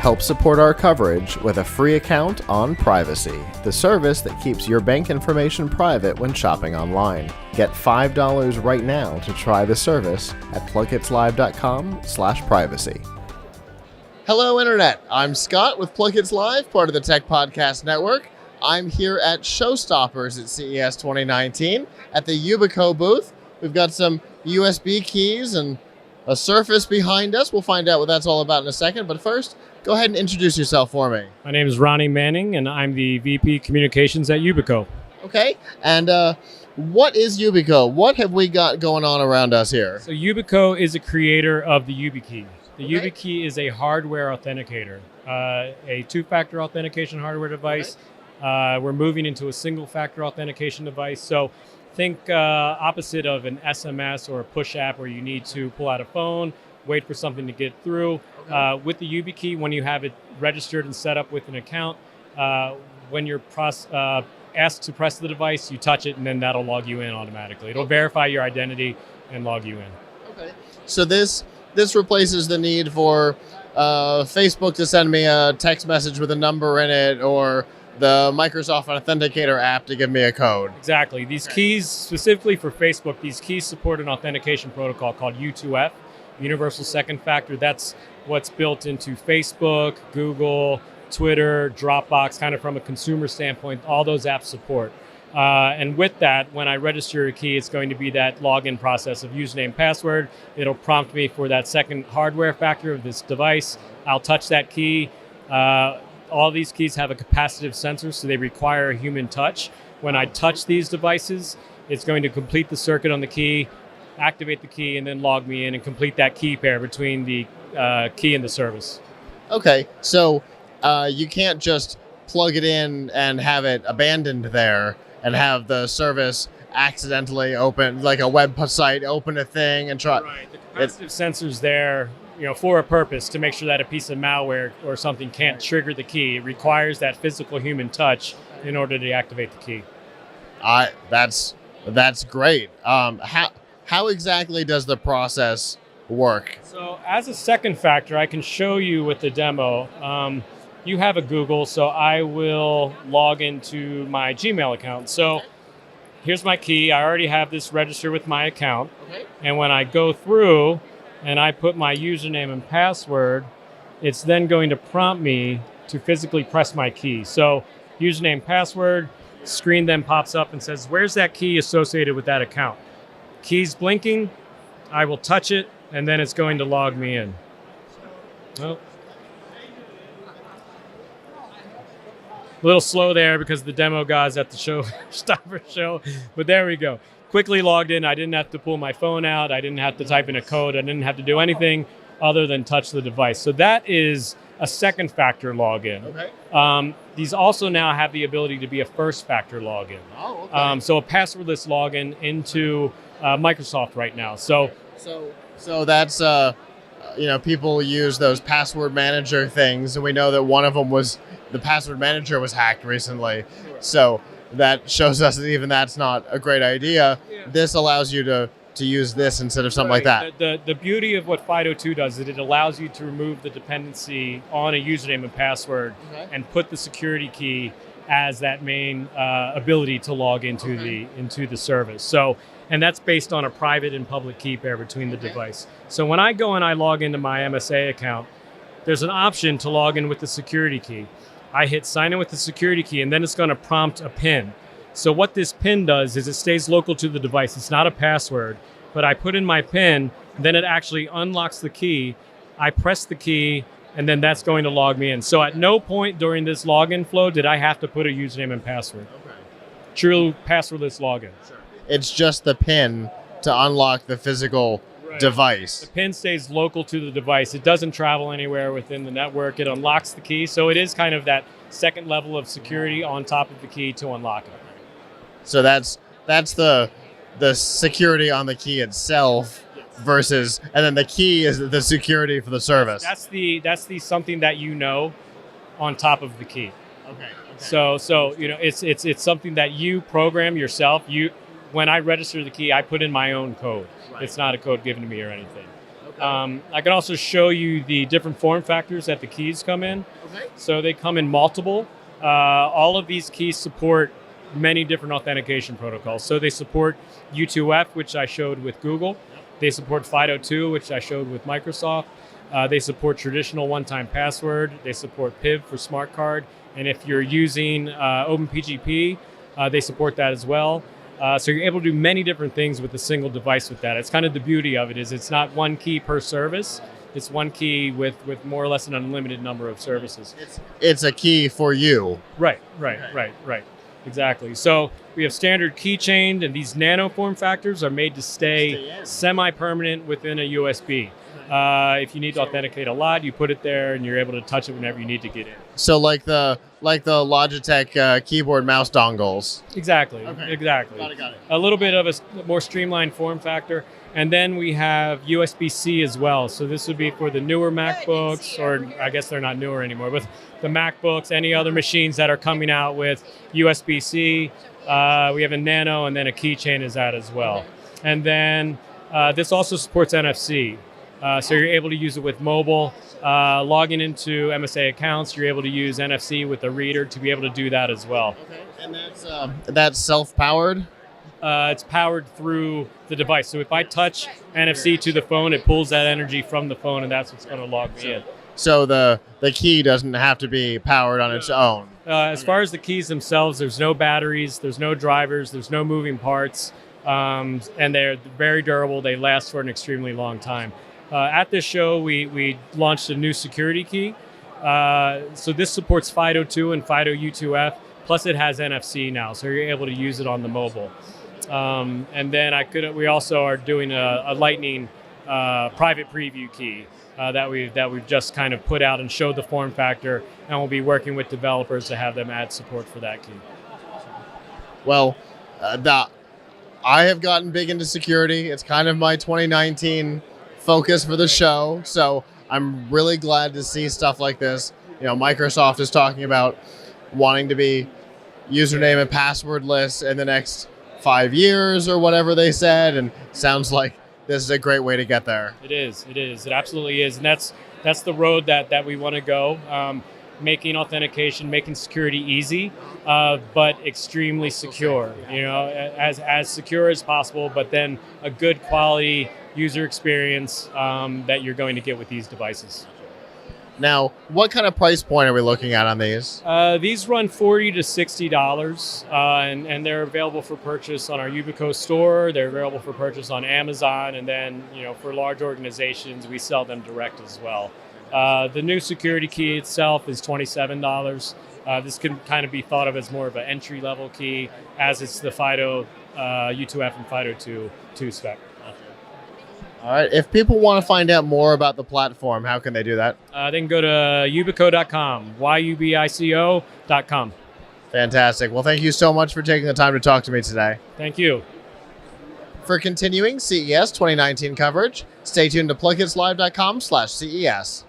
Help support our coverage with a free account on Privacy, the service that keeps your bank information private when shopping online. Get $5 right now to try the service at plughitzlive.com/privacy. Hello, Internet. I'm Scott with PLUGHITZ Live, part of the Tech Podcast Network. I'm here at Showstoppers at CES 2019 at the YubiKey booth. We've got some USB keys and a Surface behind us. We'll find out what that's all about in a second. But first, go ahead and introduce yourself for me. My name is Ronnie Manning, and I'm the VP Communications at YubiKey. Okay. And what is YubiKey? What have we got going on around us here? So YubiKey is a creator of the YubiKey. The YubiKey is a hardware authenticator, a two-factor authentication hardware device. We're moving into a single-factor authentication device. So think opposite of an SMS or a push app where you need to pull out a phone, wait for something to get through. With the YubiKey, when you have it registered and set up with an account, when you're asked to press the device, you touch it, and then that'll log you in automatically. It'll verify your identity and log you in. Okay. So this replaces the need for Facebook to send me a text message with a number in it, or the Microsoft Authenticator app to give me a code. Exactly. These keys, specifically for Facebook, these keys support an authentication protocol called U2F, Universal Second Factor. That's what's built into Facebook, Google, Twitter, Dropbox, kind of from a consumer standpoint, all those apps support. And with that, when I register a key, it's going to be that login process of username, password. It'll prompt me for that second hardware factor of this device. I'll touch that key. All these keys have a capacitive sensor, so they require a human touch. When I touch these devices, it's going to complete the circuit on the key, activate the key, and then log me in and complete that key pair between the key and the service. Okay, so you can't just plug it in and have it abandoned there and have the service accidentally open, like a web site, open a thing and try. Right, the capacitive sensor's there, for a purpose, to make sure that a piece of malware or something can't trigger the key. It requires that physical human touch in order to activate the key. That's great. How exactly does the process work? So as a second factor, I can show you with the demo. You have a Google, so I will log into my Gmail account. So here's my key. I already have this registered with my account. Okay. And when I go through and I put my username and password, it's then going to prompt me to physically press my key. So username, password, screen then pops up and says, where's that key associated with that account? Key's blinking, I will touch it, and then it's going to log me in. Oh. A little slow there because the demo guys at the Showstopper show, but there we go. Quickly logged in. I didn't have to pull my phone out. I didn't have to type in a code. I didn't have to do anything other than touch the device. So that is a second factor login. Okay. These also now have the ability to be a first factor login. Oh, okay. So a passwordless login into Microsoft right now. So that's people use those password manager things, and we know that one of them was the password manager was hacked recently. So that shows us that even that's not a great idea. Yeah. This allows you to use this instead of something like that. The beauty of what FIDO2 does is it allows you to remove the dependency on a username and password and put the security key as that main ability to log into the service. So, and that's based on a private and public key pair between the device. So when I go and I log into my MSA account, there's an option to log in with the security key. I hit sign in with the security key, and then it's going to prompt a PIN. So what this PIN does is it stays local to the device. It's not a password, but I put in my PIN, then it actually unlocks the key. I press the key, and then that's going to log me in. So at no point during this login flow did I have to put a username and password. Okay. True passwordless login. Sure. It's just the PIN to unlock the physical device. The PIN stays local to the device. It doesn't travel anywhere within the network. It unlocks the key. So it is kind of that second level of security on top of the key to unlock it. So that's the security on the key itself versus, and then the key is the security for the service. That's the something that on top of the key. Okay. So it's something that you program yourself. When I register the key, I put in my own code. Right. It's not a code given to me or anything. I can also show you the different form factors that the keys come in. Okay. So they come in multiple. All of these keys support many different authentication protocols. So they support U2F, which I showed with Google. They support FIDO2, which I showed with Microsoft. They support traditional one-time password. They support PIV for smart card. And if you're using OpenPGP, they support that as well. So you're able to do many different things with a single device with that. It's kind of the beauty of it is it's not one key per service. It's one key with more or less an unlimited number of services. It's a key for you. Right. Exactly. So we have standard keychained, and these nano form factors are made to stay semi-permanent within a USB. If you need to authenticate a lot, you put it there, and you're able to touch it whenever you need to get in. So like the Logitech keyboard mouse dongles. Exactly. Okay. Exactly. Got it. A little bit of a more streamlined form factor. And then we have USB-C as well. So this would be for the newer MacBooks, or I guess they're not newer anymore, but the MacBooks, any other machines that are coming out with USB-C. We have a Nano, and then a keychain is that as well. And then this also supports NFC. So you're able to use it with mobile. Logging into MSA accounts, you're able to use NFC with a reader to be able to do that as well. Okay. And that's self-powered? It's powered through the device. So if I touch NFC to the phone, it pulls that energy from the phone, and that's what's going to log me in. So the key doesn't have to be powered on its own? As far as the keys themselves, there's no batteries, there's no drivers, there's no moving parts, and they're very durable. They last for an extremely long time. At this show, we launched a new security key. So this supports FIDO2 and FIDO U2F, plus it has NFC now, so you're able to use it on the mobile. And then we also are doing a Lightning private preview key that we've just kind of put out and showed the form factor, and we'll be working with developers to have them add support for that key. Well, I have gotten big into security. It's kind of my 2019 focus for the show, so I'm really glad to see stuff like this. Microsoft is talking about wanting to be username and passwordless in the next 5 years or whatever they said, and sounds like this is a great way to get there. It is. It absolutely is, and that's the road that we want to go. Making authentication, making security easy, but extremely secure. As secure as possible, but then a good quality user experience that you're going to get with these devices. Now, what kind of price point are we looking at on these? These run $40 to $60, and they're available for purchase on our YubiKey store. They're available for purchase on Amazon, and then for large organizations, we sell them direct as well. The new security key itself is $27. This can kind of be thought of as more of an entry-level key, as it's the FIDO U2F and FIDO2 spec. All right. If people want to find out more about the platform, how can they do that? They can go to yubico.com, yubico.com. Fantastic. Well, thank you so much for taking the time to talk to me today. Thank you. For continuing CES 2019 coverage, stay tuned to plughitzlive.com/CES.